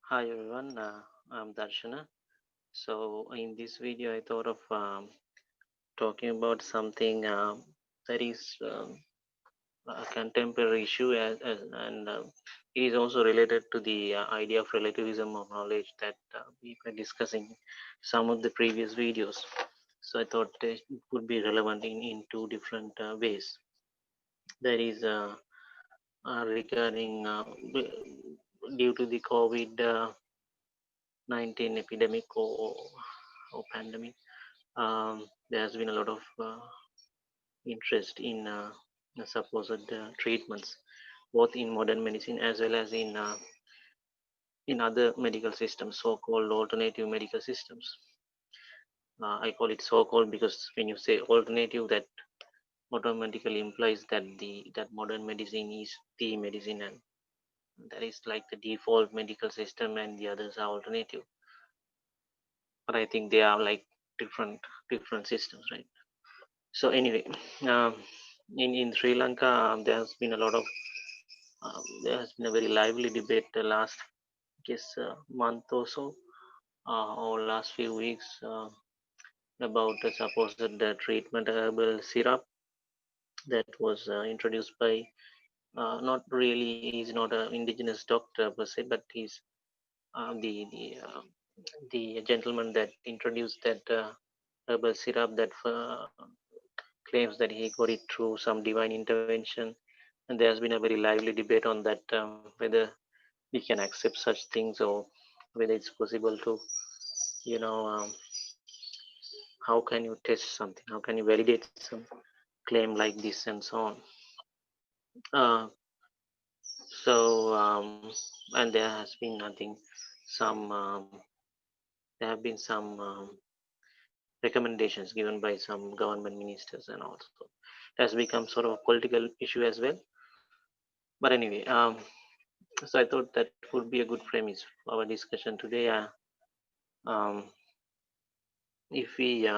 Hi everyone, I'm Darshana. So in this video, I thought of talking about something that is a contemporary issue, and it is also related to the idea of relativism of knowledge that we were discussing some of the previous videos. So I thought it would be relevant in two different ways. That is regarding due to the COVID 19 epidemic or pandemic, there has been a lot of interest in the supposed treatments, both in modern medicine as well as in other medical systems, so-called alternative medical systems. I call it so-called because when you say alternative, that automatically implies that that modern medicine is the medicine, and that is like the default medical system, and the others are alternative. But I think they are like different systems, right? So anyway, um, in Sri Lanka, there has been a lot of there has been a very lively debate the last, I guess, month or so, or last few weeks, about the supposed treatment herbal syrup that was introduced by, not really, he's not an indigenous doctor per se, but he's the gentleman that introduced that herbal syrup that claims that he got it through some divine intervention. And there has been a very lively debate on that, whether we can accept such things, or whether it's possible to, you know, how can you test something? How can you validate some claim like this and so on? Uh, and there has been, I think, some, there have been some recommendations given by some government ministers, and also it has become sort of a political issue as well. But anyway, so I thought that would be a good premise for our discussion today. Um, if we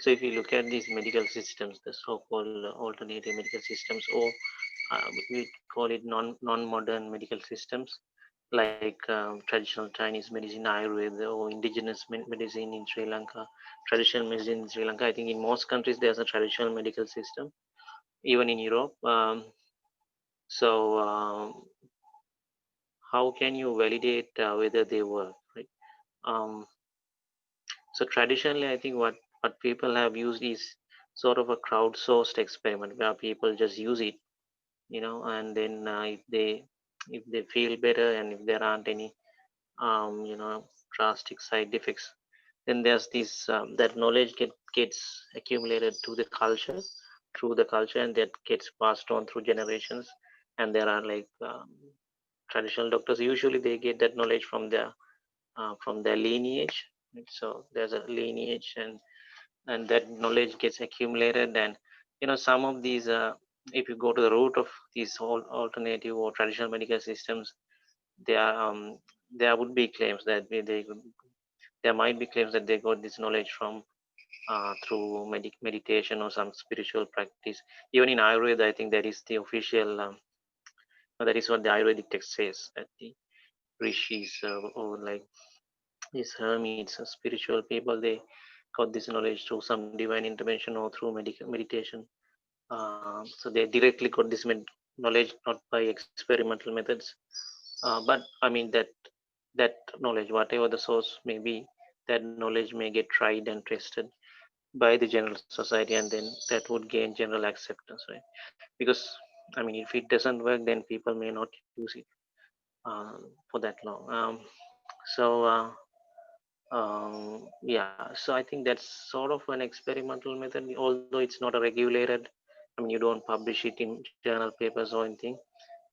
so if you look at these medical systems, the so-called alternative medical systems, or we call it non-modern medical systems, like traditional Chinese medicine, Ayurveda, or indigenous medicine in Sri Lanka, traditional medicine in Sri Lanka. I think in most countries there's a traditional medical system, even in Europe. So how can you validate whether they work, right? Um, So traditionally, I think what people have used is sort of a crowdsourced experiment where people just use it, and then if they feel better, and if there aren't any drastic side effects, then there's this that knowledge gets accumulated to the culture, through the culture, and that gets passed on through generations. And there are like traditional doctors, usually they get that knowledge from their lineage, right? So there's a lineage, and that knowledge gets accumulated. And some of these, if you go to the root of these whole alternative or traditional medical systems, there there would be claims that there might be claims that they got this knowledge from through meditation or some spiritual practice. Even in Ayurveda, I think that is the official, that is what the Ayurvedic text says, that the rishis, or like these hermits, spiritual people, they got this knowledge through some divine intervention or through meditation. So they directly got this knowledge not by experimental methods, but I mean that knowledge, whatever the source may be, that knowledge may get tried and tested by the general society, and then that would gain general acceptance, right? Because I mean, if it doesn't work, then people may not use it for that long. Yeah, so I think that's sort of an experimental method, although it's not a regulated. I mean, you don't publish it in journal papers or anything.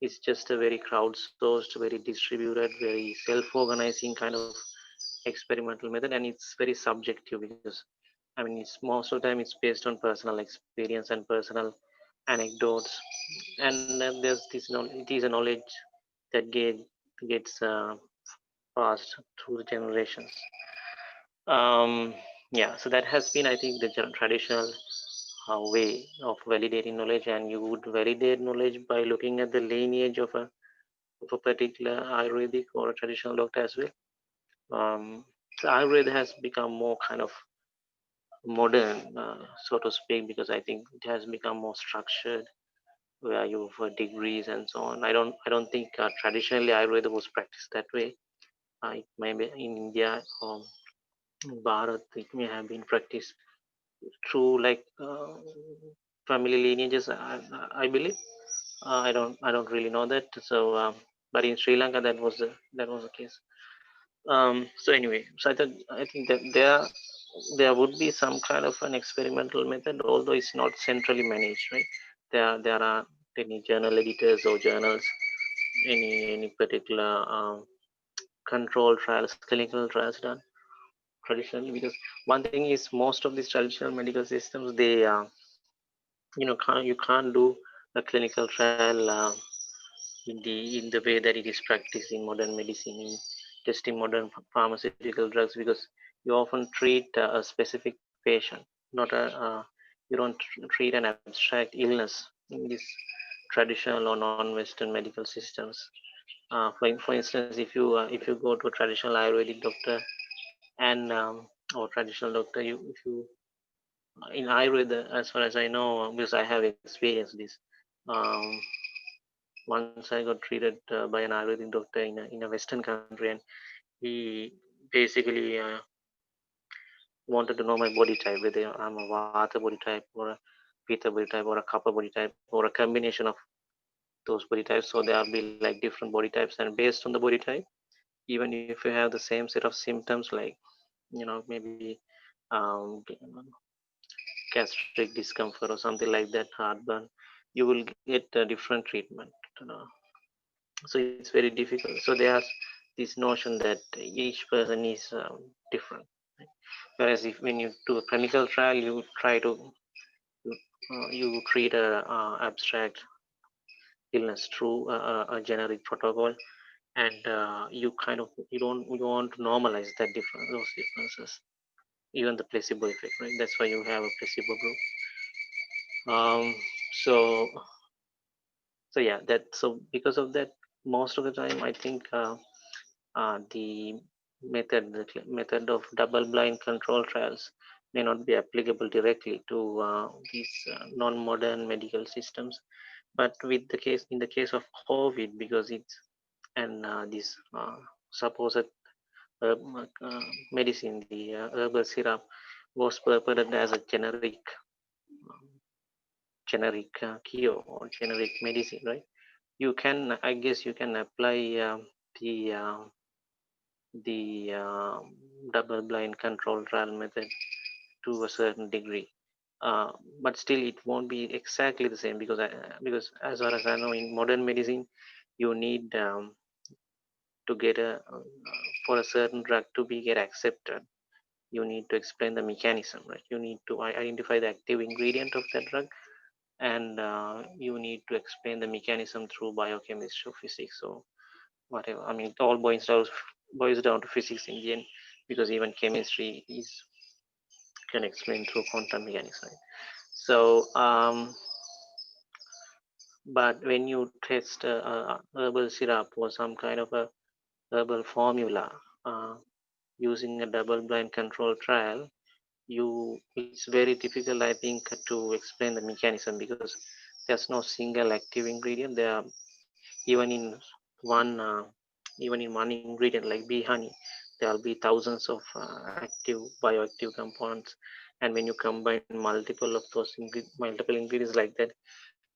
It's just a very crowdsourced, very distributed, very self-organizing kind of experimental method, and it's very subjective because I mean, it's most of the time it's based on personal experience and personal anecdotes, and then there's this knowledge. It is a knowledge that gets passed through the generations. Um, yeah, so that has been, I think, the traditional way of validating knowledge, and you would validate knowledge by looking at the lineage of a of a particular Ayurvedic or a traditional doctor as well. So Ayurveda has become more kind of modern, so to speak, because I think it has become more structured, where you have degrees and so on. I don't think traditionally Ayurveda was practiced that way. It may be in India or in Bharat, it may have been practiced through like family lineages. I believe. I don't really know that. So, but in Sri Lanka, that was the case. So anyway, so I think that there would be some kind of an experimental method, although it's not centrally managed, right? There are any journal editors or journals, any particular control trials, clinical trials done traditionally. Because one thing is, most of these traditional medical systems, they you can't do a clinical trial in the way that it is practiced in modern medicine, in testing modern pharmaceutical drugs, because you often treat a specific patient, not a you don't treat an abstract illness in these traditional or non-Western medical systems. For instance, if you go to a traditional Ayurvedic doctor and or traditional doctor, if you in Ayurveda, as far as I know, because I have experienced this. Um, Once I got treated by an Ayurvedic doctor in a Western country, and he basically wanted to know my body type, whether I'm a Vata body type or a Pitta body type or a Kapha body type or a combination of those body types. So there will be like different body types, and based on the body type, even if you have the same set of symptoms, like maybe um, gastric discomfort or something like that, heartburn, you will get a different treatment. You know. So it's very difficult. So there's this notion that each person is different, right? Whereas if when you do a clinical trial, you try to you treat a abstract illness through a generic protocol, and you want to normalize those differences, even the placebo effect, right? That's why you have a placebo group. Um, so so yeah, that so because of that, most of the time I think the method of double-blind control trials may not be applicable directly to these non-modern medical systems. But in the case of COVID, because it's and this supposed medicine, the herbal syrup was purported as a generic cure or generic medicine, right? I guess you can apply the double blind control trial method to a certain degree, but still it won't be exactly the same, because as far as I know, in modern medicine, you need to get for a certain drug to be get accepted, you need to explain the mechanism, right? You need to identify the active ingredient of that drug, and you need to explain the mechanism through biochemistry or physics or whatever. I mean, it all boils down to physics in the end, because even chemistry is can explain through quantum mechanics, right? So, but when you test a herbal syrup or some kind of a herbal formula uh, using a double-blind control trial, it's very difficult, I think, to explain the mechanism, because there's no single active ingredient. There are even in one uh, even in one ingredient like bee honey, there'll be thousands of active bioactive components, and when you combine multiple of multiple ingredients like that,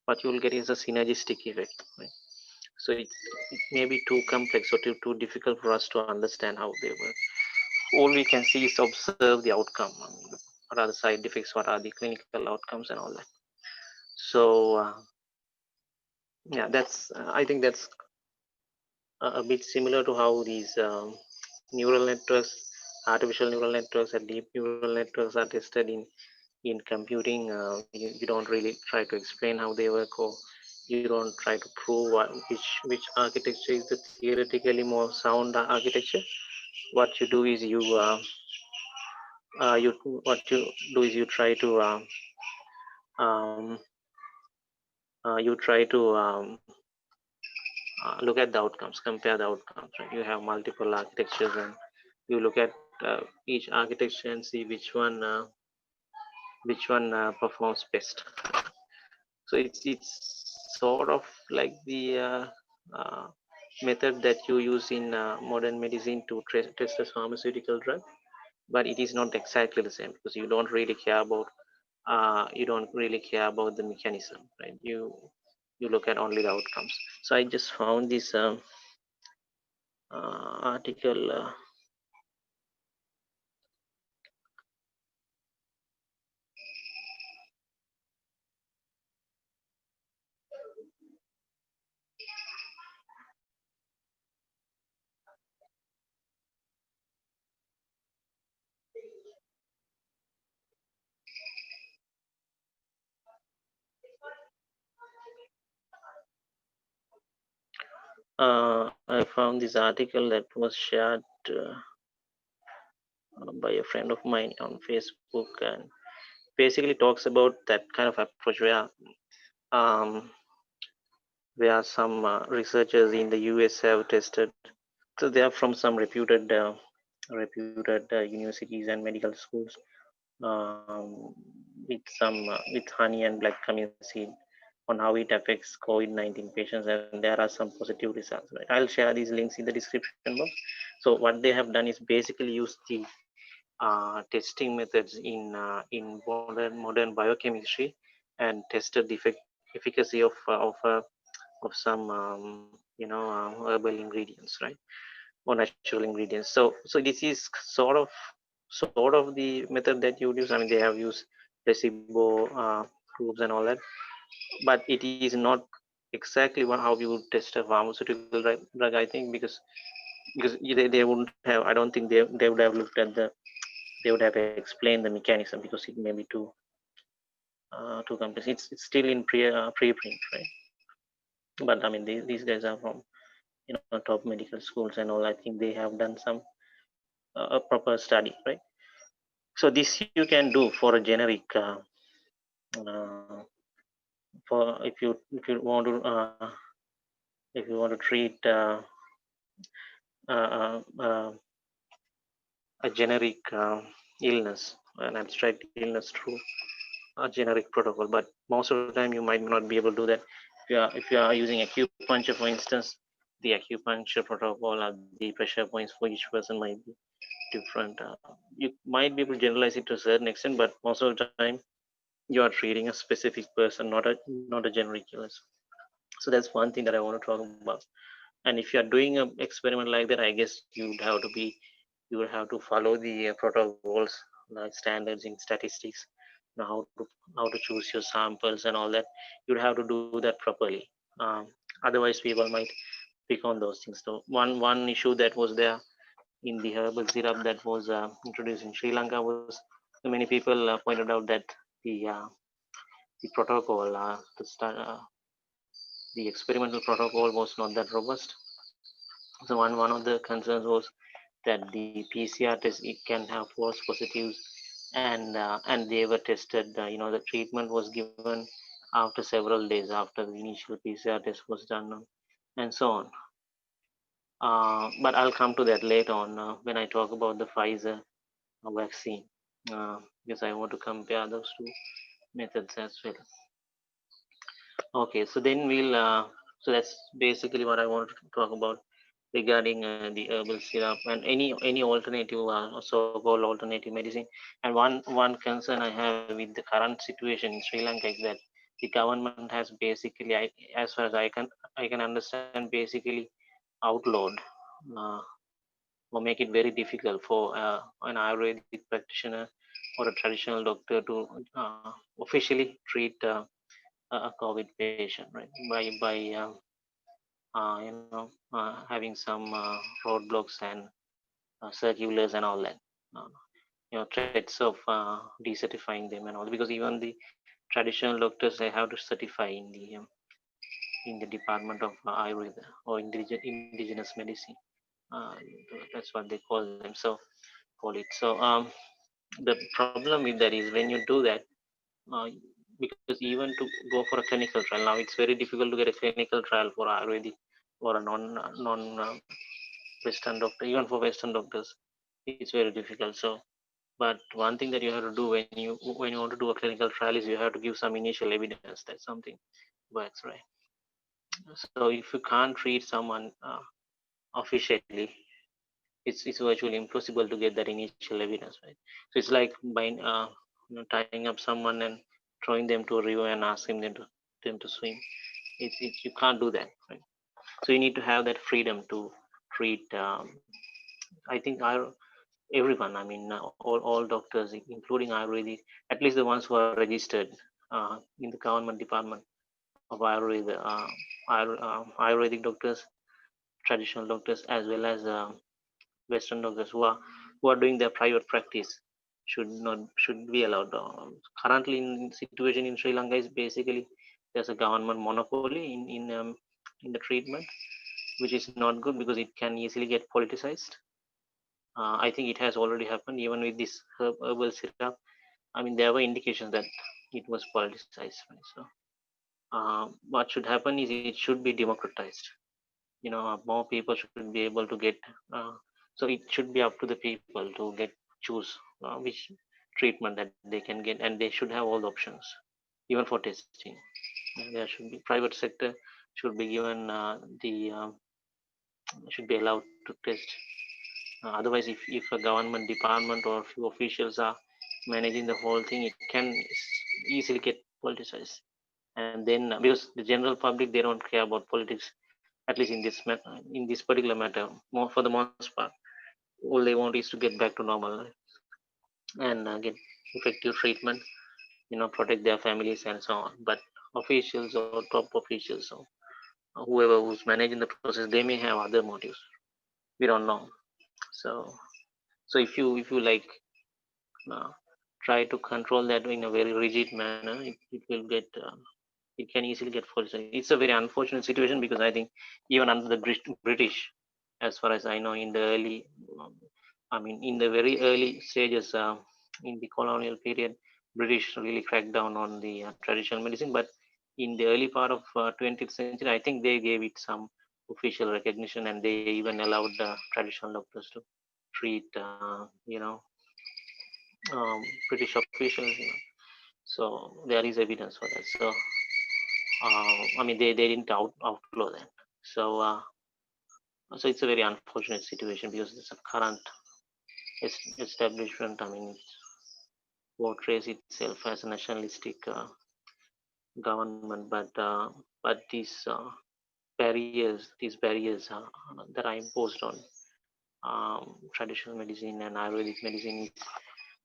what you will get is a synergistic effect, right? So it may be too complex or too difficult for us to understand how they work. All we can see is observe the outcome. I mean, what are the side effects, what are the clinical outcomes and all that. So yeah, I think that's a bit similar to how these neural networks, artificial neural networks and deep neural networks are tested in computing. You don't really try to explain how they work, or you don't try to prove which architecture is the theoretically more sound architecture. What you do is you what you do is you try to um, you try to look at the outcomes, compare the outcomes. Right? You have multiple architectures, and you look at each architecture and see which one performs best. So it's sort of like the uh, method that you use in modern medicine to test a pharmaceutical drug, but it is not exactly the same because you don't really care about the mechanism, right? You look at only the outcomes. So I just found this article. I found this article that was shared by a friend of mine on Facebook, and basically talks about that kind of approach um, where some researchers in the US have tested. So they are from some reputed universities and medical schools, with honey and black cumin seed on how it affects COVID-19 patients, and there are some positive results. Right? I'll share these links in the description box. So what they have done is basically use the testing methods in modern biochemistry and tested the efficacy of some herbal ingredients, right, or natural ingredients. So this is sort of the method that you would use. I mean, they have used placebo groups and all that, but it is not exactly how you would test a pharmaceutical drug, I think, because they wouldn't have. I don't think they would have looked at they would have explained the mechanism because it may be too complex. It's still in preprint, right? But I mean, these guys are from top medical schools and all. I think they have done some a proper study, right? So this you can do for a generic uh, for if you want to treat uh, uh, a generic illness, an abstract illness through a generic protocol. But most of the time, you might not be able to do that. If you are using acupuncture, for instance, the acupuncture protocol or the pressure points for each person might be different. You might be able to generalize it to a certain extent, but most of the time, you are treating a specific person, not a generic illness. So that's one thing that I want to talk about. And if you are doing an experiment like that, I guess you would have to follow the protocols, like standards in statistics, how to choose your samples and all that. You'd have to do that properly. um, Otherwise people might pick on those things. So one issue that was there in the herbal syrup that was introduced in Sri Lanka was many people pointed out that the uh, the protocol, the experimental protocol was not that robust. So one of the concerns was that the PCR test, it can have false positives, and they were tested. The treatment was given after several days after the initial PCR test was done, and so on. But I'll come to that later on when I talk about the Pfizer vaccine, because I want to compare those two methods as well. Okay, so then so that's basically what I wanted to talk about regarding the herbal syrup and any alternative, so-called alternative medicine. And one concern I have with the current situation in Sri Lanka is that the government has basically, as far as I can understand, basically outlawed uh, or make it very difficult for an Ayurvedic practitioner or a traditional doctor to officially treat a COVID patient, right? By having some roadblocks and circulars and all that. Uh, threats of decertifying them and all, because even the traditional doctors, they have to certify in the department of Ayurveda or indigenous medicine. Uh, that's what they call it. The problem with that is when you do that, uh, because even to go for a clinical trial now, it's very difficult to get a clinical trial for Ayurvedic or a non Western doctor. Even for Western doctors, it's very difficult. So, but one thing that you have to do when you want to do a clinical trial is you have to give some initial evidence that something works, right? So if you can't treat someone officially, it's virtually impossible to get that initial evidence, right? So it's like tying up someone and throwing them to a river and asking them to swim. It's you can't do that, right? So you need to have that freedom to treat. I think everyone, I mean, all doctors, including Ayurvedic, at least the ones who are registered in the government department of Ayurvedic doctors, traditional doctors, as well as Western doctors who are doing their private practice should be allowed. Currently, in situation in Sri Lanka is basically there's a government monopoly in the treatment, which is not good because it can easily get politicized. I think it has already happened even with this herbal syrup. I mean, there were indications that it was politicized. Right? So, what should happen is it should be democratized. More people should be able to get. So it should be up to the people to choose which treatment that they can get, and they should have all the options, even for testing. There should be private sector should be given the should be allowed to test. Otherwise, if a government department or a few officials are managing the whole thing, it can easily get politicized. And then because the general public, they don't care about politics, at least in this particular matter, more for the most part, all they want is to get back to normal, right? And get effective treatment, protect their families and so on. But officials or top officials or whoever who's managing the process, they may have other motives. We don't know. So if you like uh, try to control that in a very rigid manner, it will get it can easily get false. It's a very unfortunate situation because I think even under the British, as far as I know, in the early, um, I mean, in the very early stages, in the colonial period, British really cracked down on the traditional medicine. But in the early part of 20th century, I think they gave it some official recognition, and they even allowed traditional doctors to treat, British officials. So there is evidence for that. So I mean, they didn't outlaw that. So so it's a very unfortunate situation because it's a current establishment. I mean, it portrays itself as a nationalistic government, but these barriers that are imposed on traditional medicine and Ayurvedic medicine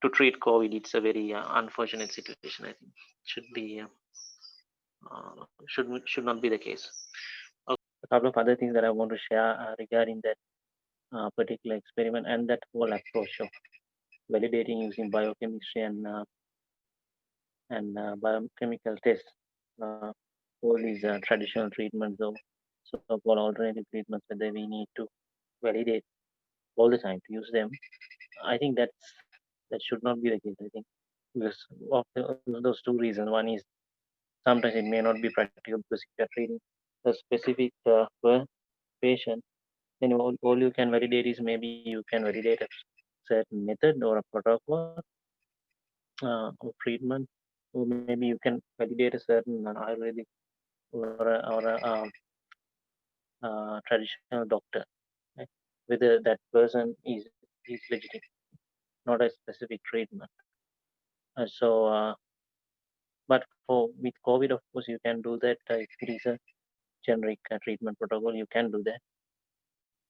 to treat COVID, it's a very unfortunate situation. I think should not be the case. A couple of other things that I want to share regarding that particular experiment and that whole approach of validating using biochemistry and biochemical tests, uh, all these traditional treatments or so-called alternative treatments, whether we need to validate all the time to use them. I think that should not be the case. I think because of those two reasons. One is sometimes it may not be practical because if you're treating a specific patient, then all you can validate is maybe you can validate a certain method or a protocol of treatment, or maybe you can validate a certain Ayurvedic or a traditional doctor, right? Whether that person is legitimate, not a specific treatment. But for with COVID, of course, you can do that. If it is a generic treatment protocol, you can do that,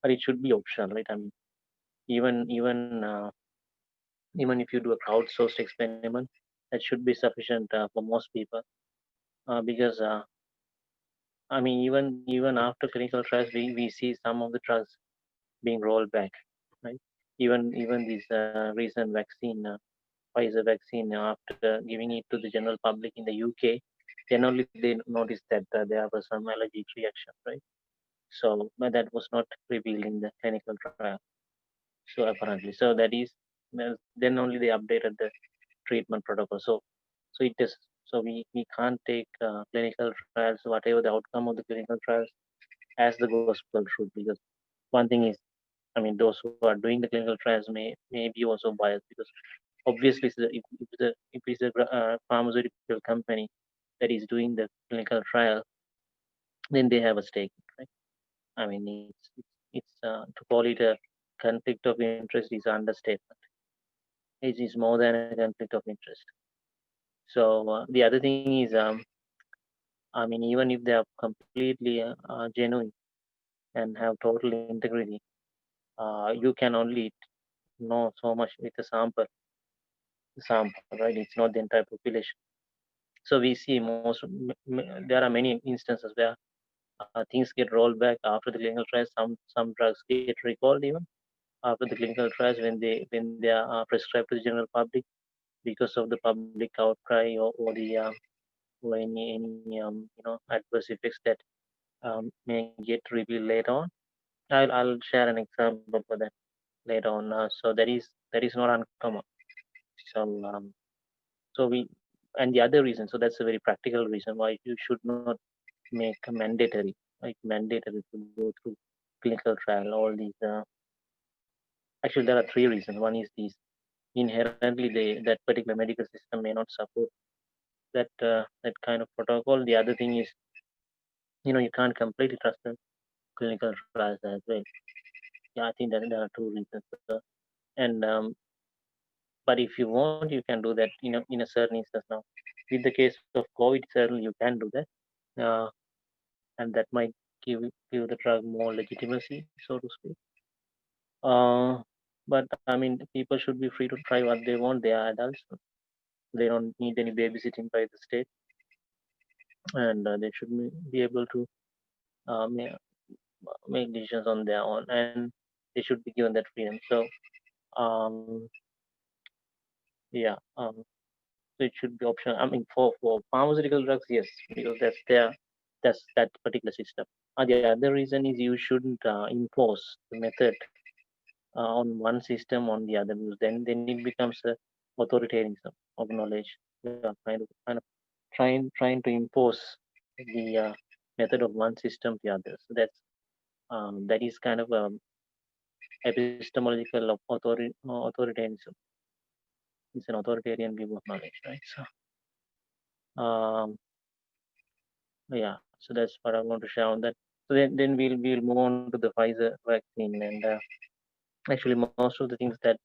but it should be optional, right? I mean, even even uh, even if you do a crowdsourced experiment, that should be sufficient for most people, because I mean, even after clinical trials, we see some of the drugs being rolled back, right? Even this recent vaccine, Pfizer vaccine, after giving it to the general public in the UK, then only they noticed that there was some allergic reaction, right? So but that was not revealed in the clinical trial. So apparently, so that is, well, then only they updated the treatment protocol. So it is, so we can't take clinical trials, whatever the outcome of the clinical trials, as the gospel truth. Because one thing is, I mean, those who are doing the clinical trials may be also biased, because obviously if it's a pharmaceutical company that is doing the clinical trial, then they have a stake, right? I mean, it's to call it a conflict of interest is understatement. It is more than a conflict of interest. So the other thing is, I mean, even if they are completely genuine and have total integrity, you can only know so much with the sample, right? It's not the entire population. So we see there are many instances where things get rolled back after the clinical trials. Some drugs get recalled even after the clinical trials when they are prescribed to the general public, because of the public outcry, or any adverse effects that may get revealed later on. I'll share an example for that later on. So that is not uncommon. So so we and the other reason. So that's a very practical reason why you should not make a mandatory to go through clinical trial. All these actually there are three reasons. One is these inherently that particular medical system may not support that kind of protocol. The other thing is, you can't completely trust the clinical trials as well. Yeah, I think that there are two reasons. And but if you want, you can do that in a certain instance. Now, with the case of COVID, certainly you can do that, and that might give the drug more legitimacy, so to speak. Uh, but I mean, people should be free to try what they want. They are adults. They don't need any babysitting by the state, and they should be able to uh, make, make decisions on their own, and they should be given that freedom. So, um, yeah, so it should be optional. I mean, for pharmaceutical drugs, yes, because that's that particular system. The other reason is you shouldn't impose the method on one system on the other, because then it becomes a authoritarianism of knowledge. Yeah, kind of trying to impose the method of one system to the other. So that is kind of epistemological of authoritarianism. It's an authoritarian view of knowledge, right? So yeah, so that's what I want to share on that. So then we'll move on to the Pfizer vaccine, and actually most of the things that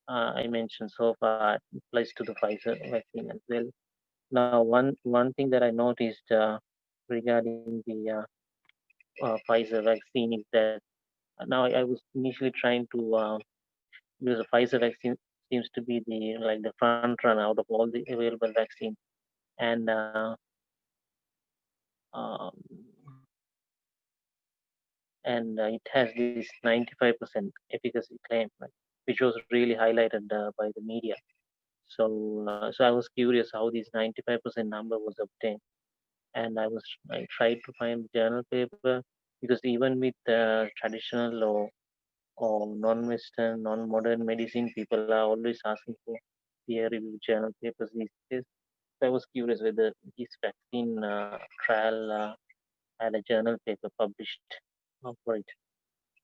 I mentioned so far applies to the Pfizer vaccine as well. Now, one thing that I noticed regarding the Pfizer vaccine is that now I was initially trying to because the Pfizer vaccine seems to be the front runner out of all the available vaccines, and um, it has this 95% efficacy claim, right, which was really highlighted by the media. So I was curious how this 95% number was obtained, and I tried to find journal paper, because even with traditional or non-Western, non-modern medicine, people are always asking for peer-reviewed journal papers these days. So I was curious whether this vaccine trial had a journal paper published for it,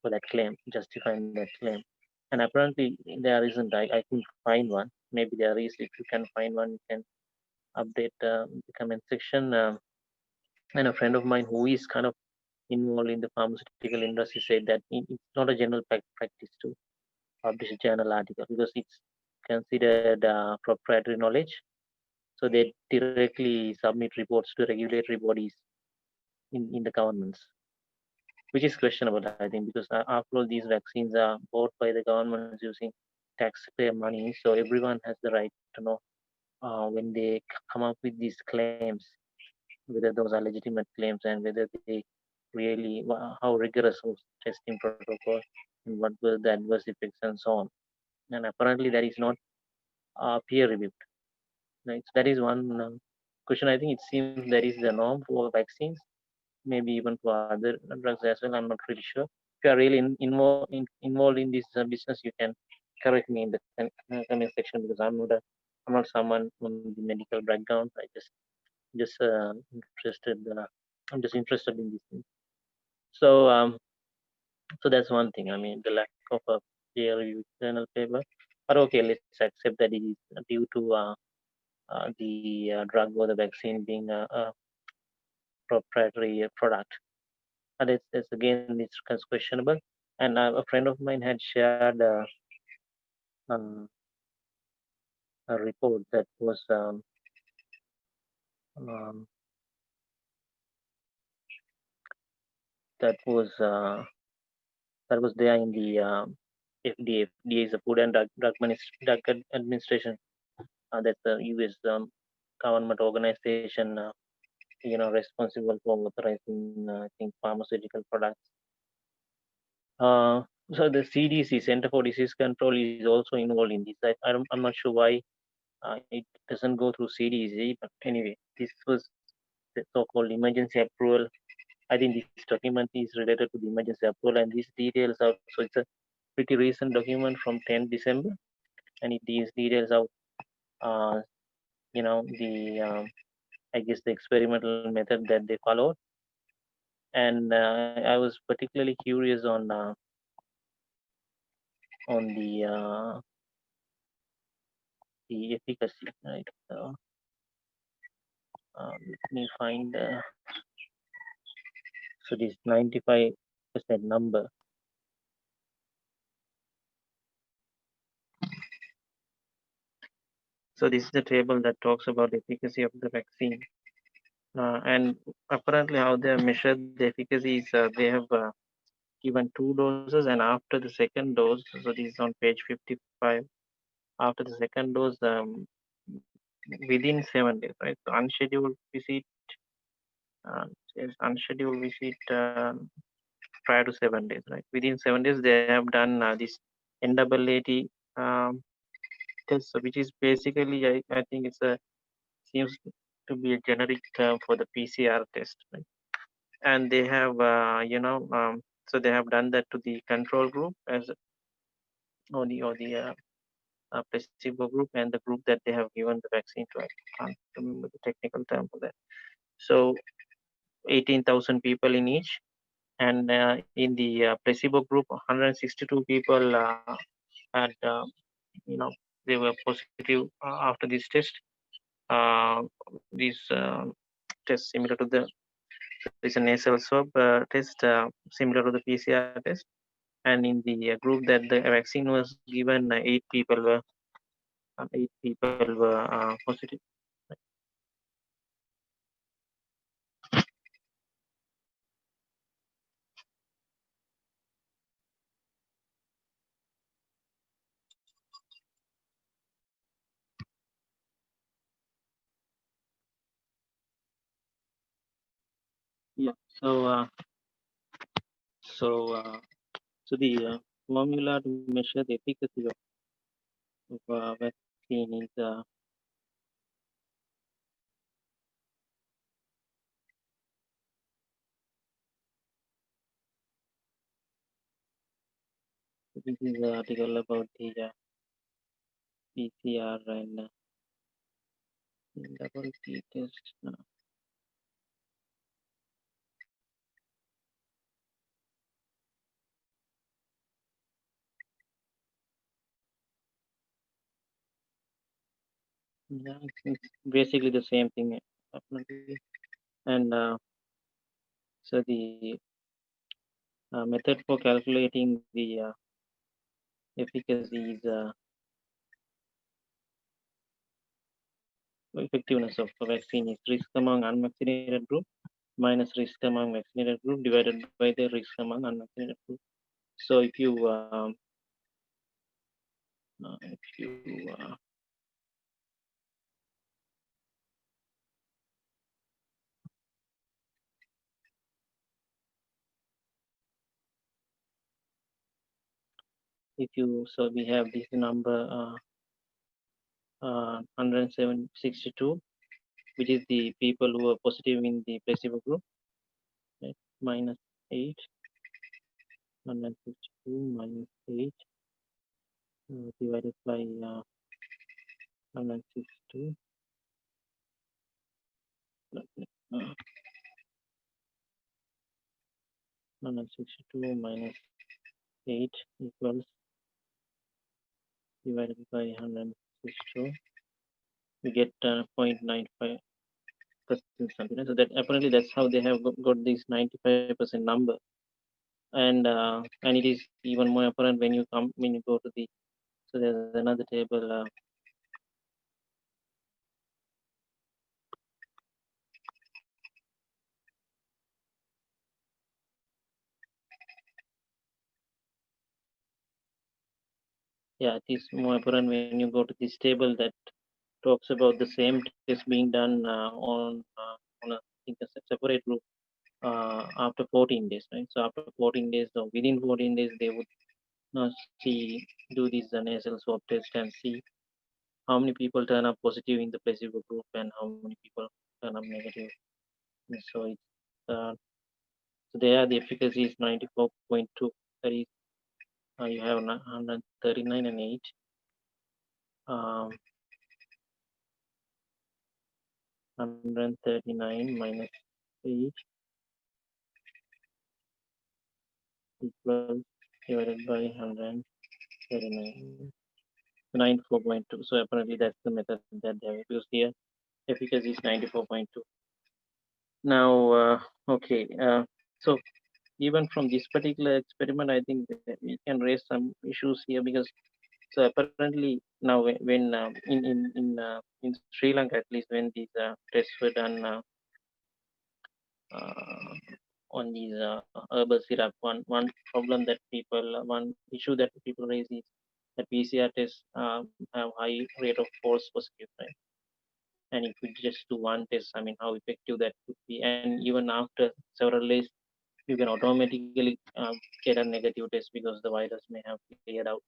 for that claim, justifying that claim. And apparently there isn't. I couldn't find one. Maybe there is. If you can find one, you can update the comment section. And a friend of mine who is kind of involved in the pharmaceutical industry said that it's not a general practice to publish a journal article, because it's considered proprietary knowledge. So they directly submit reports to regulatory bodies in the governments, which is questionable, I think, because after all, these vaccines are bought by the governments using taxpayer money. So everyone has the right to know when they come up with these claims, whether those are legitimate claims, and whether they really how rigorous was testing protocol, and what were the adverse effects, and so on. And apparently that is not peer reviewed, right? So that is one question. I think it seems that is the norm for vaccines, maybe even for other drugs as well. I'm not really sure. If you are really involved in this business, you can correct me in the comment section, because I'm not someone from the medical background. I just interested. I'm just interested in this thing. So so that's one thing. I mean, the lack of a peer-reviewed journal paper. But okay, let's accept that it is due to the drug or the vaccine being a proprietary product. And it's again it's questionable. And a friend of mine had shared um, a report um, that was uh, that was there in the FDA. FDA is the Food and Drug Administration. That's the U.S. Government organization. Responsible for authorizing, I think, pharmaceutical products. So the CDC, Center for Disease Control, is also involved in this. I'm not sure why it doesn't go through CDC, but anyway, this was the so-called emergency approval. I think this document is related to the emergency approval, and these details out. So it's a pretty recent document from 10th December, and these details out, uh, the I guess the experimental method that they followed, and I was particularly curious on the efficacy, right? Let me find so this 95% number. So this is the table that talks about the efficacy of the vaccine, and apparently how they have measured the efficacy is they have given 2 doses, and after the second dose, so this is on page 55. After the second dose, within 7 days, right? So unscheduled visit, yes, unscheduled visit prior to 7 days, right? Within 7 days, they have done this NAAT test, so which is basically, I think it's a seems to be a generic term for the PCR test, right? And they have, so they have done that to the control group as or the placebo group and the group that they have given the vaccine to. I can't remember the technical term for that. So 18,000 people in each, and in the placebo group, 162 people had, they were positive after this test. This test similar to the it's a nasal swab test similar to the PCR test. And in the group that the vaccine was given, eight people were positive. Yeah. So so uh, so the formula to measure the efficacy of vaccine is this is the article about the PCR and double T test. Yeah, it's basically the same thing. Definitely. And so the method for calculating the efficacy is effectiveness of the vaccine is risk among unvaccinated group minus risk among vaccinated group divided by the risk among unvaccinated group. So if you so we have this number 162, which is the people who are positive in the placebo group, right? Minus 8, 162 minus 8 divided by 162. Uh, 162 minus 8 equals divided by 162. We get 0.95% something. So that apparently that's how they have got this 95% number, and it is even more apparent when you go to the. So there's another table. Yeah, it is more apparent when you go to this table that talks about the same test being done on a, I think a separate group after 14 days, right? So after 14 days or within 14 days, they would see do this nasal swab test and see how many people turn up positive in the placebo group and how many people turn up negative. And so it's so there the efficacy is 94.2. That is, you have 139 and 8. Um, 139 minus 8 equals divided by 139. 94.2. So apparently that's the method that they have used here. Efficacy is 94.2. Now, okay. So even from this particular experiment, I think that we can raise some issues here because so apparently now when in Sri Lanka at least when these tests were done uh, on these herbal syrup, one problem that one issue that people raise is that PCR tests have high rate of false positive, right? And if you just do one test, I mean, how effective that could be. And even after several days, you can automatically get a negative test because the virus may have cleared out.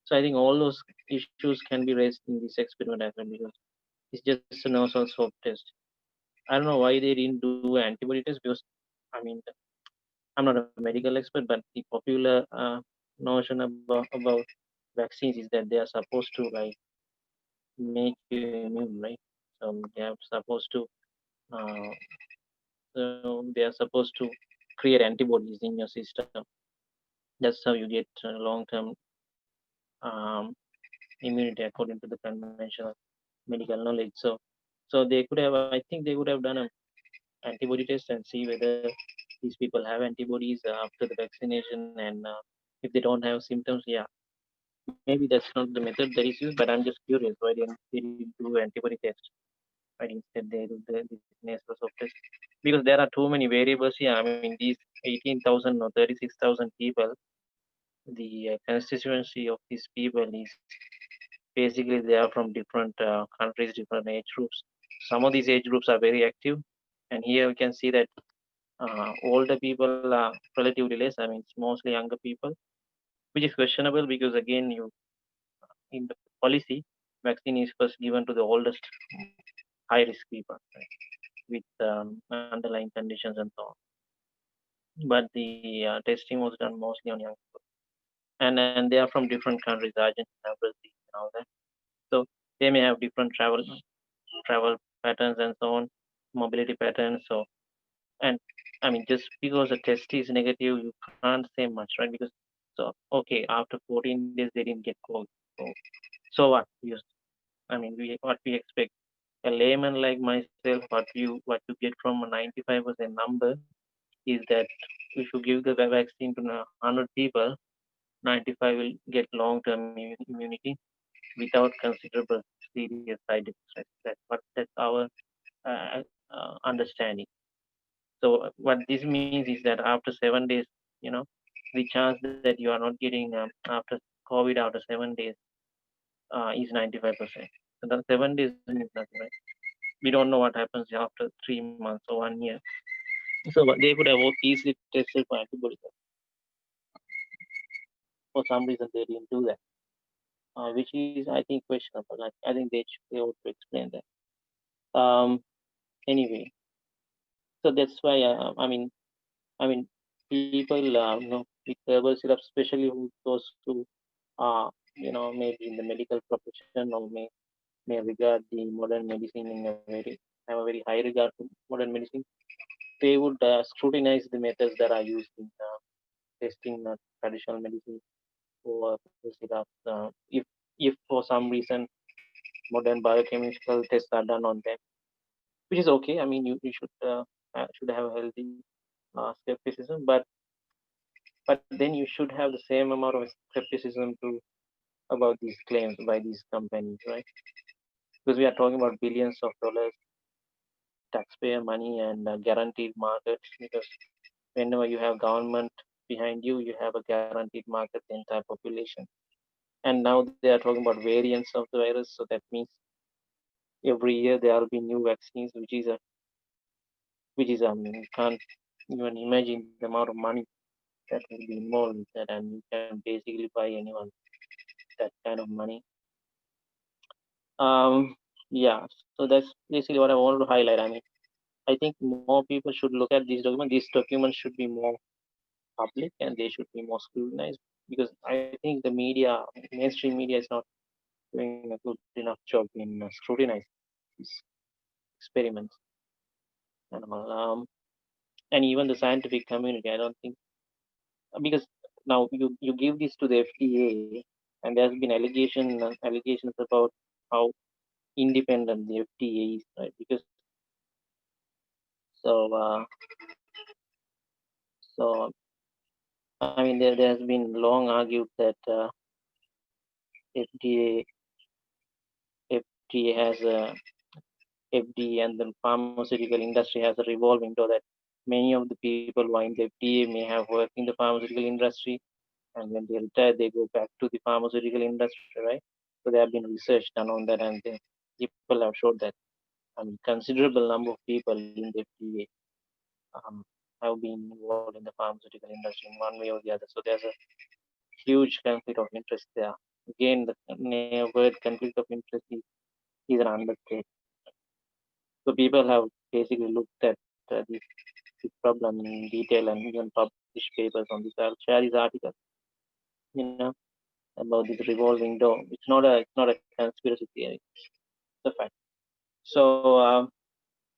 So I think all those issues can be raised in this experiment as well because it's just a nasal swab test. I don't know why they didn't do antibody test because I mean I'm not a medical expert, but the popular notion about vaccines is that they are supposed to like make you immune, right? So they are supposed to uh, so they are supposed to create antibodies in your system. That's how you get long-term um, immunity according to the conventional medical knowledge. So they could have, I think they would have done an antibody test and see whether these people have antibodies after the vaccination, and if they don't have symptoms, yeah, maybe that's not the method that is used. But I'm just curious why they didn't do antibody test. Right, instead they do this nasal swab test because there are too many variables here. I mean, these 18,000 or 36,000 people, the constituency of these people is basically they are from different countries, different age groups. Some of these age groups are very active, and here we can see that older people are relatively less. I mean, it's mostly younger people, which is questionable because again, you in the policy, vaccine is first given to the oldest high risk people, right, with underlying conditions and so on. But the testing was done mostly on young people, and they are from different countries, Argentina, Brazil, and all that. So they may have different travel patterns and so on, mobility patterns. So and I mean, just because the test is negative, you can't say much, right? Because so okay, after 14 days they didn't get COVID. So, so what? I mean, what we expect a layman like myself, what you get from a 95% number is that if you give the vaccine to 100 people, 95 will get long-term immunity without considerable serious side effects. Right? That's our understanding. So what this means is that after 7 days, you know, the chance that you are not getting after COVID after 7 days is 95%. So the 7 days means nothing, right? We don't know what happens after 3 months or 1 year. So they could have easily tested for antibodies. For some reason, they didn't do that, which is, I think, questionable. Like, I think they ought to explain that. Anyway, so that's why I mean, people with herbal syrup, especially those who maybe in the medical profession or may regard the modern medicine in a very have a very high regard to modern medicine. they would scrutinize the methods that are used in testing traditional medicine for the syrups. If for some reason modern biochemical tests are done on them, which is okay. I mean, you should have a healthy skepticism, but then you should have the same amount of skepticism to about these claims by these companies, right? Because we are talking about billions of dollars, taxpayer money, and guaranteed markets. Because whenever you have government behind you, you have a guaranteed market, the entire population. And now they are talking about variants of the virus, so that means every year there will be new vaccines, which is I mean, you can't even imagine the amount of money that will be involved with that, and you can basically buy anyone that kind of money. Yeah, so that's basically what I wanted to highlight. I mean, I think more people should look at these documents. These documents should be more public and they should be more scrutinized, because I think the media, mainstream media, is not doing a good enough job in scrutinizing these experiments and all. And even the scientific community, I don't think, because now you give this to the FDA, and there's been allegations about how independent the FDA is, right? Because so so I mean there has been long argued that FDA FDA has a FDA and the pharmaceutical industry has a revolving door, that many of the people who are in the FDA may have worked in the pharmaceutical industry, and when they retire, they go back to the pharmaceutical industry, right? So there have been research done on that, and people have showed that I mean, considerable number of people in the FDA um, have been involved in the pharmaceutical industry in one way or the other. So there's a huge conflict of interest there. Again, the word conflict of interest is an understatement. So people have basically looked at this problem in detail and even published papers on this. I'll share these articles, you know, about this revolving door. It's not a conspiracy theory. It's a fact. So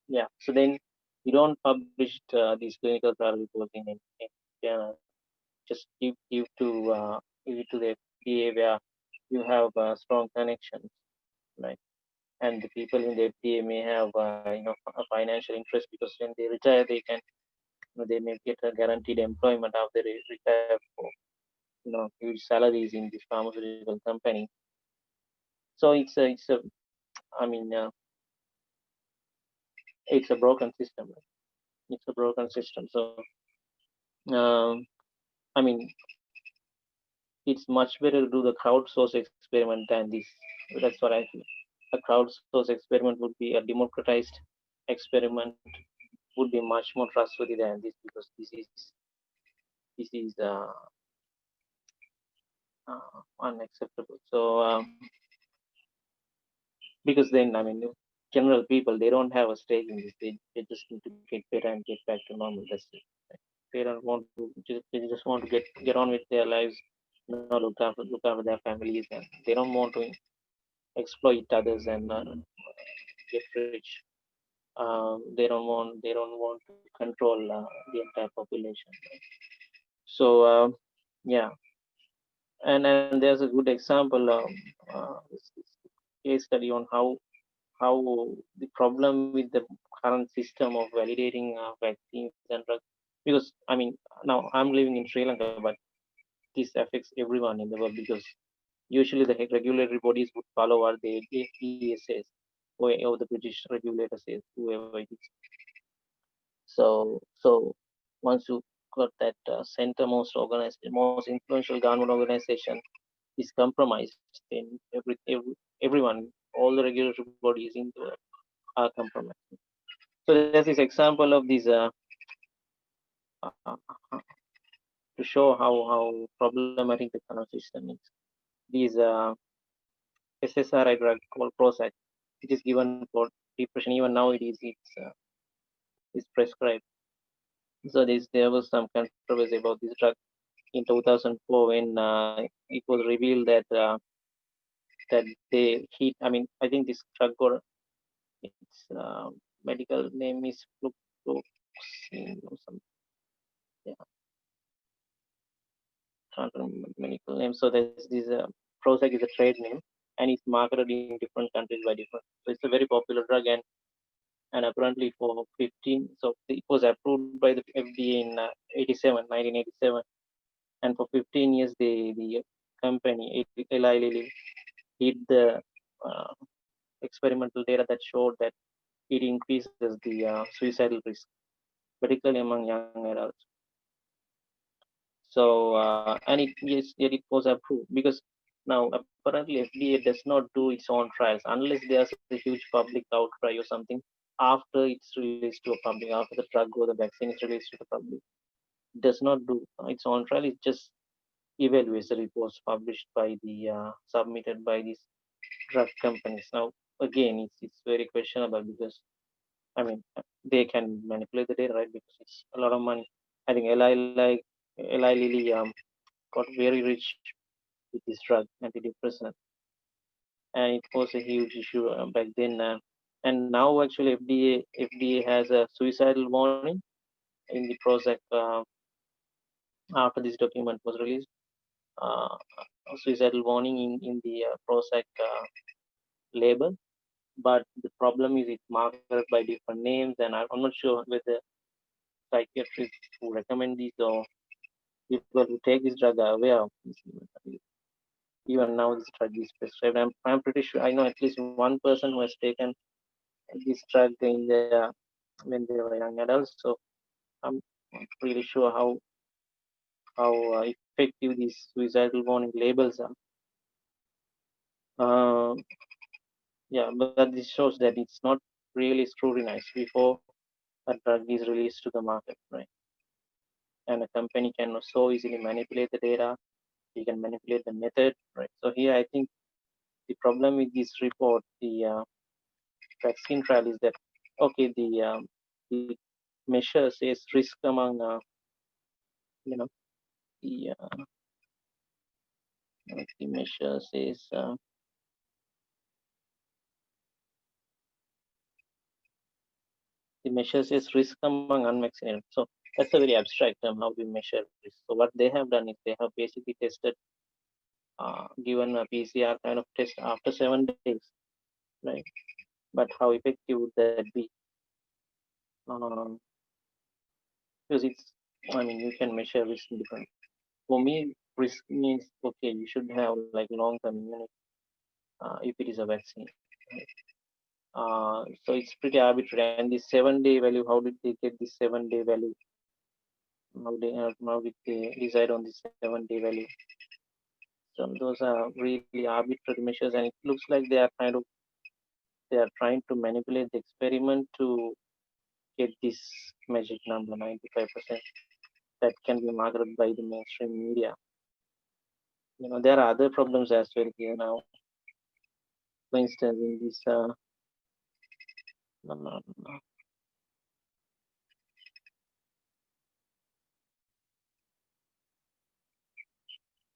yeah. So then you don't publish these clinical trial reports in journal. Just give it to the FDA where you have strong connections, right? And the people in the FDA may have a financial interest, because when they retire, they may get a guaranteed employment after they retire for huge salaries in this pharmaceutical company. So it's a I mean it's a broken system. Right? It's a broken system. So um, I mean it's much better to do the crowdsource experiment than this. That's what I feel. A crowdsource experiment would be a democratized experiment, would be much more trustworthy than this, because this is unacceptable. So because then I mean general people, they don't have a stake in this. They just need to get better and get back to normal. That's it. They don't want to they just want to get on with their lives, look after their families, and they don't want to exploit others and get rich. They don't want to control the entire population. So yeah, and there's a good example, this case study on how the problem with the current system of validating vaccines and drugs, because I mean now I'm living in Sri Lanka, but this affects everyone in the world, because usually the regulatory bodies would follow what the FDA says, or the British regulator says, whoever it is. So once you got that center most organized, most influential government organization is compromised, then everyone, all the regulatory bodies in the world are compromised. So there's this example of these uh, to show how problematic the current system is. These SSRI drug called Prozac, which is given for depression. Even now it's prescribed. So there was some controversy about this drug in 2004 when it was revealed that they heat. I mean, I think this drug got its medical name is some, yeah, can't remember the medical name. So there's this Prozac is a trade name, and it's marketed in different countries by different. So it's a very popular drug, and apparently for 15, so it was approved by the FDA in 1987, and for 15 years the company Eli Lilly did the uh, experimental data that showed that it increases the suicidal risk, particularly among young adults. So and it yes, yet it was approved because now apparently FDA does not do its own trials unless there's a huge public outcry or something after it's released to a public, after the drug or the vaccine is released to the public. It does not do its own trial. It just evaluates the reports published by the submitted by these drug companies. Now again, it's very questionable because I mean they can manipulate the data, right? Because it's a lot of money. I think Eli Lilly got very rich with this drug, antidepressant, and it was a huge issue back then. And now actually FDA has a suicidal warning in the Prozac after this document was released. Uh, a suicidal warning in the Prozac label, but the problem is it's marketed by different names, and I'm not sure whether psychiatrists who recommend these or people who take this drug are aware of this. Even now, this drug is prescribed. I'm pretty sure I know at least one person who has taken this drug in their when they were young adults. So I'm not really sure how effective these suicidal warning labels are. Yeah, but this shows that it's not really scrutinized before a drug is released to the market, right? And a company can so easily manipulate the data. You can manipulate the method, right? So here, I think the problem with this report, the vaccine trial, is that okay, the measure says risk among you know the the measure says risk among unvaccinated. So that's a very abstract term how we measure risk. So what they have done is they have basically tested, given a PCR kind of test after 7 days, right? But how effective would that be? Um, because it's, I mean, you can measure risk in different. For me, risk means okay, you should have like long-term immunity if it is a vaccine. Right? So it's pretty arbitrary. And the 7-day value, how did they get the 7-day value? How did they decide on the 7-day value? So those are really arbitrary measures, and it looks like they are trying to manipulate the experiment to get this magic number 95% that can be marketed by the mainstream media. There are other problems as well here now. For instance, in this uh,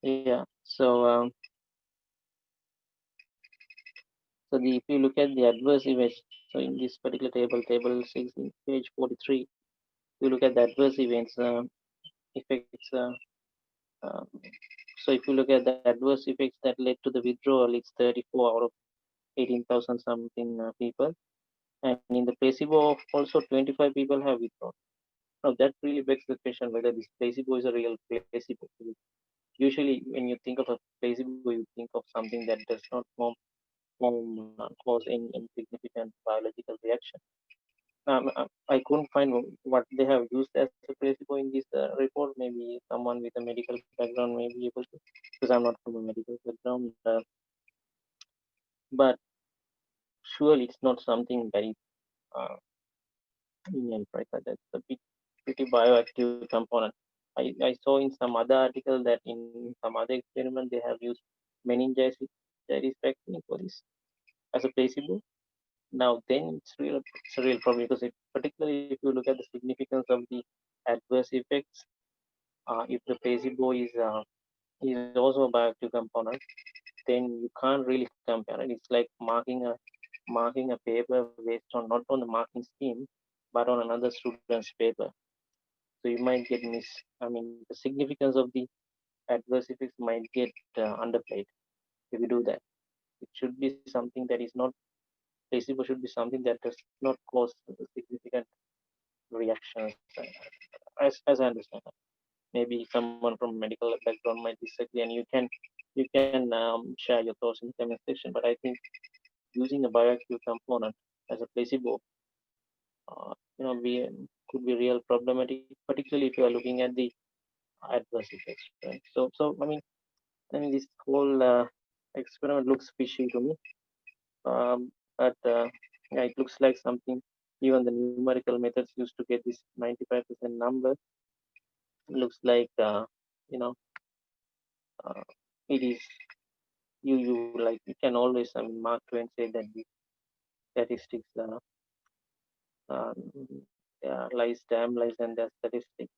yeah, if you look at the adverse events, so in this particular table 6, in page 43, you look at the adverse events effects. Um, so if you look at the adverse effects that led to the withdrawal, it's 34 out of 18,000 something people, and in the placebo, also 25 people have withdrawn. Now that really begs the question whether this placebo is a real placebo. Usually, when you think of a placebo, you think of something that does not cause any significant biological reaction. I couldn't find what they have used as a placebo in this report. Maybe someone with a medical background may be able to, because I'm not from a medical background. But surely it's not something very uh, lenient, right? That's a pretty bioactive component. I saw in some other article that in some other experiment they have used meningitis vaccine for this as a placebo. Now then it's a real problem because particularly if you look at the significance of the adverse effects, if the placebo is also a bioactive component, then you can't really compare it. It's like marking a paper based on not on the marking scheme, but on another student's paper. So you might get the significance of the adverse effects might get underplayed if you do that. It should be something that is not, placebo should be something that does not cause significant reactions, as I understand. Maybe someone from medical background might disagree, and you can share your thoughts in the comment section. But I think using a bioactive component as a placebo, be could be real problematic, particularly if you are looking at the adverse effects. Right? So this whole experiment looks fishy to me. But yeah, it looks like something. Even the numerical methods used to get this 95% number looks like you know uh, it is you like you can always, Mark Twain said that the statistics uh, lies damn lies and their statistics.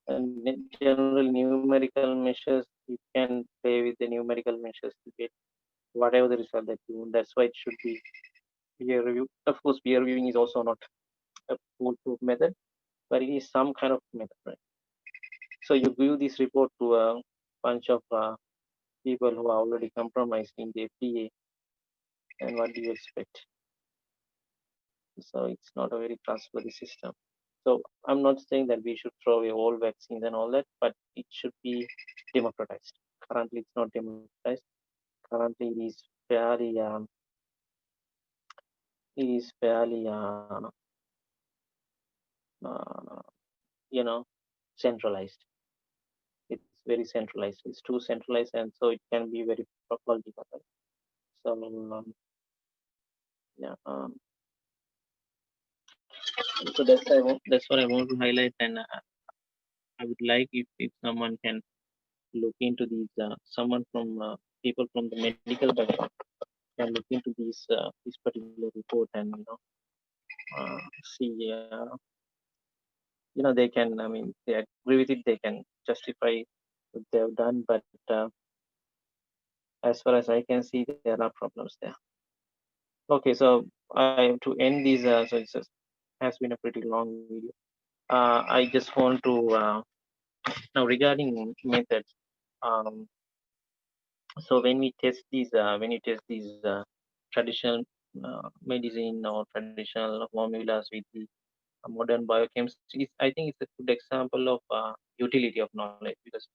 And general numerical measures, you can play with the numerical measures to get whatever the result that you want. That's why it should be peer review. Of course, peer reviewing is also not a foolproof method, but it is some kind of method, right? So you give this report to a bunch of people who are already compromised in the FDA, and what do you expect? So it's not a very trustworthy system. So I'm not saying that we should throw away all vaccines and all that, but it should be democratized. Currently, it's not democratized. Currently, it is fairly, uh, centralized. It's very centralized. It's too centralized, and so it can be very political. So yeah, so that's what I want to highlight, and I would like if someone can look into these, someone from people from the medical background can look into this particular report, and see, they can, they agree with it, they can justify what they have done, but as far as I can see, there are problems there. Okay, so I to end this, so it has been a pretty long video. I just want to now regarding methods. Um, so when you test these traditional medicine or traditional formulas with the modern biochems, I think it's a good example of utility of knowledge, because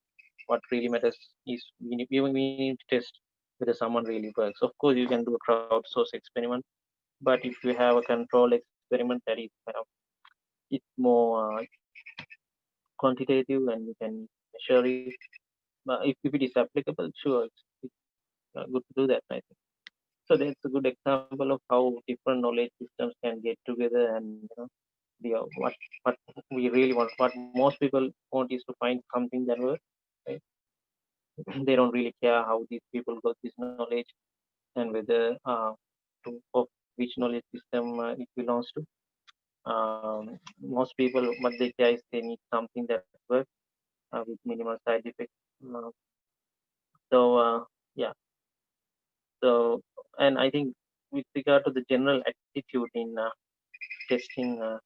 what really matters is we need to test whether someone really works. Of course, you can do a crowdsource experiment, but if you have a control experiment that is kind of, it's more quantitative and you can measure it. But if it is applicable, sure, it's good to do that, I think. So that's a good example of how different knowledge systems can get together, and what we really want, what most people want is to find something that works. Right? They don't really care how these people got this knowledge and whether of which knowledge system it belongs to. Most people, what they care is they need something that works with minimal side effects. Uh, so yeah, so and I think with regard to the general attitude in testing.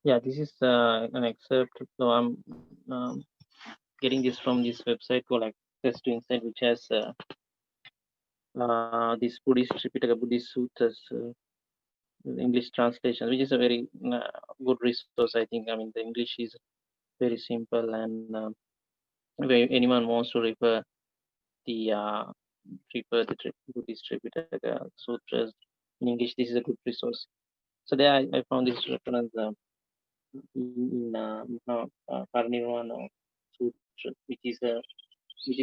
Yeah, this is an excerpt. So I'm getting this from this website called Access to Insight, which has this Buddhist Tripitaka Buddhist Sutras English translation, which is a very good resource. I think. I mean, the English is very simple, and if anyone wants to the Buddhist Tripitaka Sutras in English, this is a good resource. So there, I found this reference in Parinirvana Sutra, which is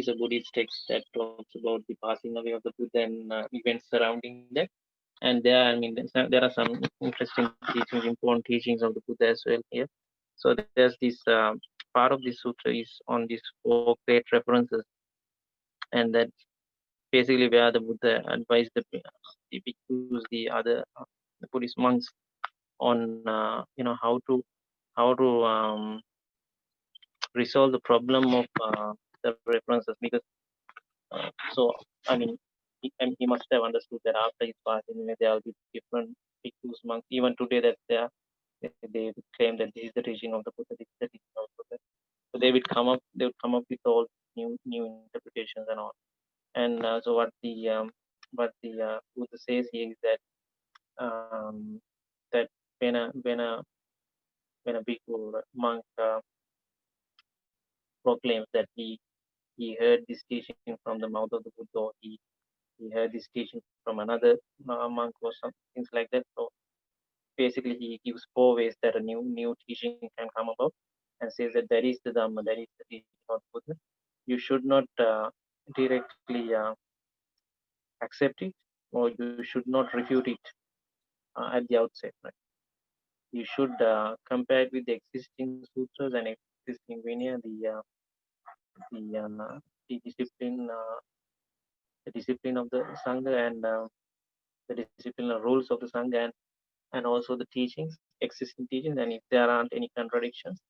a Buddhist text that talks about the passing away of the Buddha and events surrounding that. And there, I mean, there are some interesting teachings, important teachings of the Buddha as well here. So there's this part of the sutra is on these four great references, and that basically where the Buddha advised the bhikkhus, the other the Buddhist monks on how to resolve the problem of the references, because so I mean he must have understood that after his passing away there will be different bhikkhus monks even today that they would claim that this is the teaching of the Buddha, this is the teaching of the Buddha. So they would come up with all new interpretations and all. And so what the Buddha says here is that that when a bhikkhu or monk proclaims that he heard this teaching from the mouth of the Buddha, or he heard this teaching from another monk or some things like that. So basically, he gives four ways that a new teaching can come about, and says that that is the Dhamma, that is the teaching of the Buddha. You should not directly accept it, or you should not refute it at the outset. Right? You should compare it with the existing sutras and existing Vinaya, the discipline of the Sangha, and the disciplinary rules of the Sangha, and also the teachings, existing teachings. And if there aren't any contradictions,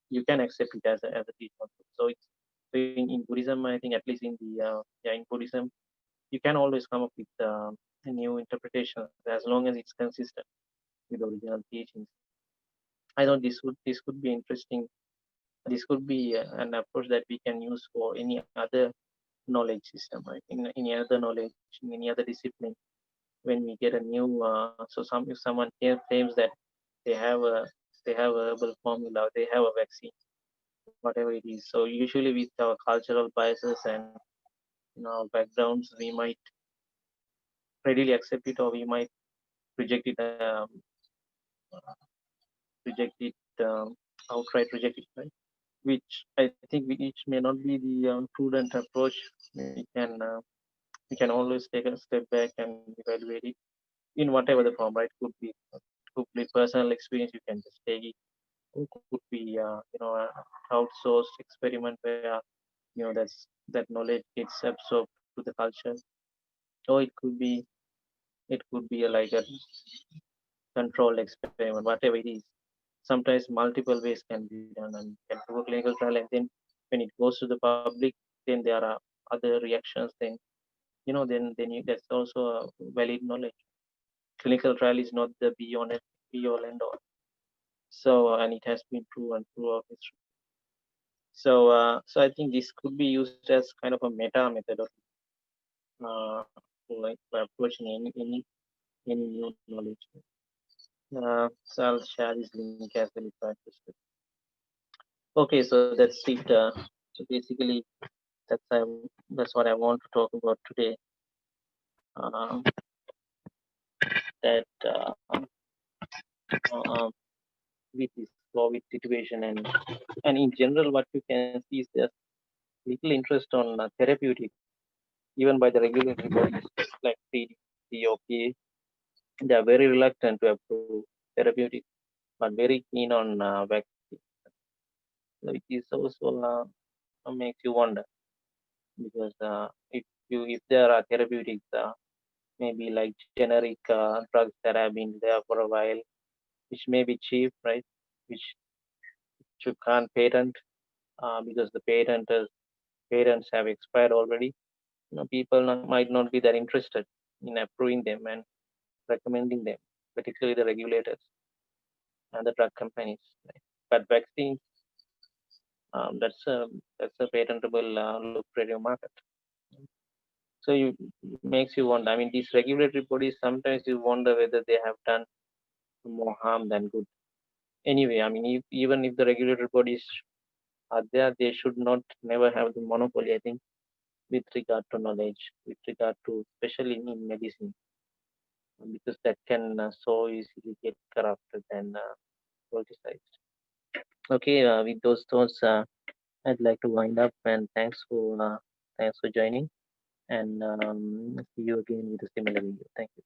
you can accept it as a teaching. So it's so in Buddhism, I think, at least in the in Buddhism, you can always come up with new interpretations as long as it's consistent with the original teachings. I thought this could be interesting. This could be an approach that we can use for any other knowledge system, right? In any other knowledge, in any other discipline. When we get a new, so if someone here claims that they have a they have a herbal formula, they have a vaccine, whatever it is. So usually with our cultural biases and our backgrounds, we might readily accept it, or we might reject it, reject it, outright reject it, right? Which I think which may not be the prudent approach. We can always take a step back and evaluate it in whatever the form, right? Could be personal experience. You can just take it. It could be a outsourced experiment where that knowledge gets absorbed to the culture, or it could be like a controlled experiment, whatever it is. Sometimes multiple ways can be done, and can do a clinical trial, and then when it goes to the public, then there are other reactions. That's also a valid knowledge. Clinical trial is not the be all end all. So and it has been proven throughout history. So I think this could be used as kind of a meta methodology, uh, like by approaching any new knowledge. So I'll share this link as well if I interested. Okay, so that's it. So basically, that's I, that's what I want to talk about today. Um, that uh, with this COVID situation, and in general, what you can see is there's little interest on therapeutic, even by the regulatory bodies like CDC or PA. They are very reluctant to approve therapeutic, but very keen on vaccine. So it is also makes you wonder, because if there are therapeutics, maybe like generic drugs that have been there for a while, which may be cheap, right? Which you can't patent because the patents have expired already. People might not be that interested in approving them and recommending them, particularly the regulators. and the drug companies. Right? But vaccines, that's a patentable lucrative market. So you makes you wonder. I mean, these regulatory bodies, sometimes you wonder whether they have done more harm than good. Anyway, I mean, even if the regulatory bodies are there, they should not never have the monopoly. I think with regard to knowledge, with regard to especially in medicine, because that can so easily get corrupted and politicized. Okay, with those thoughts, I'd like to wind up and thanks for joining, and see you again with a similar video. Thank you.